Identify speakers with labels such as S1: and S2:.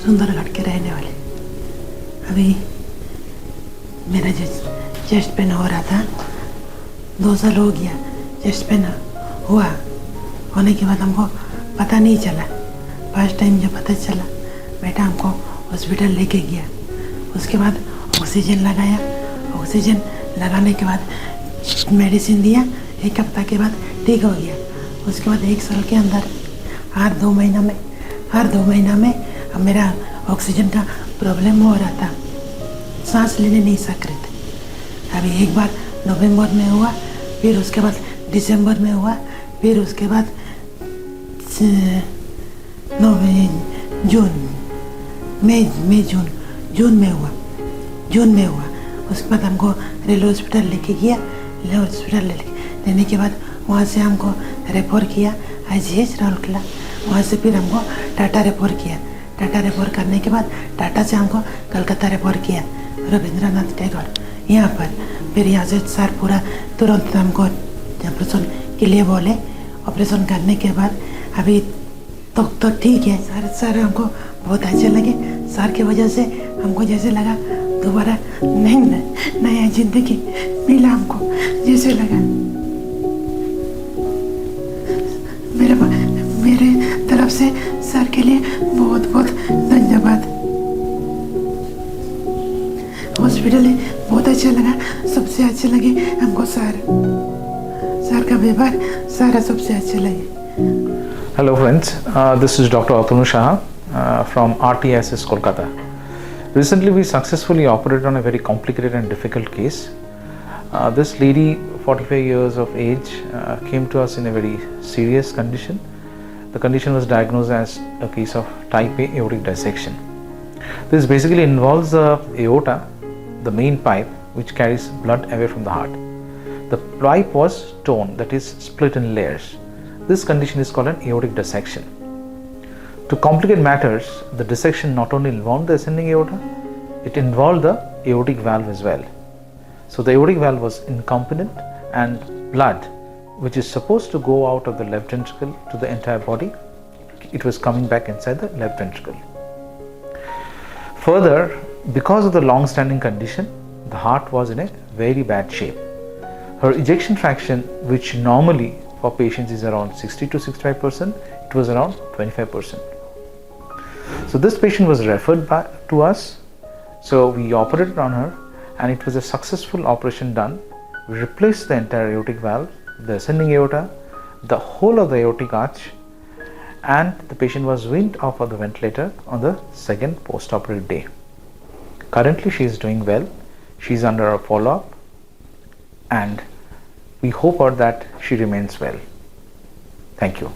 S1: सुंदरगढ़ के रहने वाले। अभी मेरा जो चेस्ट पेन हो रहा था 2 साल हो गया। चेस्ट पेन हुआ, होने के बाद हमको पता नहीं चला। फर्स्ट टाइम जब पता चला बेटा हमको हॉस्पिटल लेके गया। उसके बाद ऑक्सीजन लगाया। ऑक्सीजन लगाने के बाद मेडिसिन दिया। 1 हफ्ता के बाद ठीक हो गया। उसके बाद 1 साल के अंदर हर 2 महीना में अब मेरा ऑक्सीजन का प्रॉब्लम हो रहा था, सांस लेने नहीं सक रहे थे। अभी एक बार नवंबर में हुआ, फिर उसके बाद दिसंबर में हुआ, फिर उसके बाद जून में हुआ। उसके बाद हमको रेलवे हॉस्पिटल लेके गया। रेलवे हॉस्पिटल लेने के बाद वहाँ से हमको रेफर किया IGH राउरकेला। वहाँ से फिर हमको टाटा रेफर किया। टाटा रेफर करने के बाद टाटा से हमको कलकत्ता रेफर किया रविंद्रनाथ टैगोर यहाँ पर। फिर यहाँ से सर पूरा तुरंत हमको ऑपरेशन के लिए बोले। ऑपरेशन करने के बाद अभी तो ठीक है। सर हमको बहुत अच्छे लगे। सर की वजह से हमको जैसे लगा दोबारा नया जिंदगी मिला हमको, जैसे लगा। मेरे तरफ से सर के लिए बहुत बहुत धन्यवाद। हॉस्पिटल बहुत अच्छा लगा। सबसे अच्छे लगे हमको सर का व्यवहार सारा सबसे अच्छे लगे।
S2: Hello friends, this is Dr. Atanu Saha from RTSS Kolkata. Recently we successfully operated on a very complicated and difficult case. This lady, 45 years of age, came to us in a very serious condition. The condition was diagnosed as a case of type A aortic dissection. This basically involves the aorta, the main pipe which carries blood away from the heart. The pipe was torn, that is split in layers. This condition is called an aortic dissection. To complicate matters, the dissection not only involved the ascending aorta, it involved the aortic valve as well. So the aortic valve was incompetent and blood, which is supposed to go out of the left ventricle to the entire body, it was coming back inside the left ventricle. Further, because of the long-standing condition, the heart was in a very bad shape. Her ejection fraction, which normally for patients is around 60 to 65%, it was around 25%. So this patient was referred to us. So we operated on her and it was a successful operation done. We replaced the entire aortic valve, the ascending aorta, the whole of the aortic arch, and the patient was weaned off of the ventilator on the second post-operative day. Currently she is doing well. She is under a follow-up and we hope that she remains well. Thank you.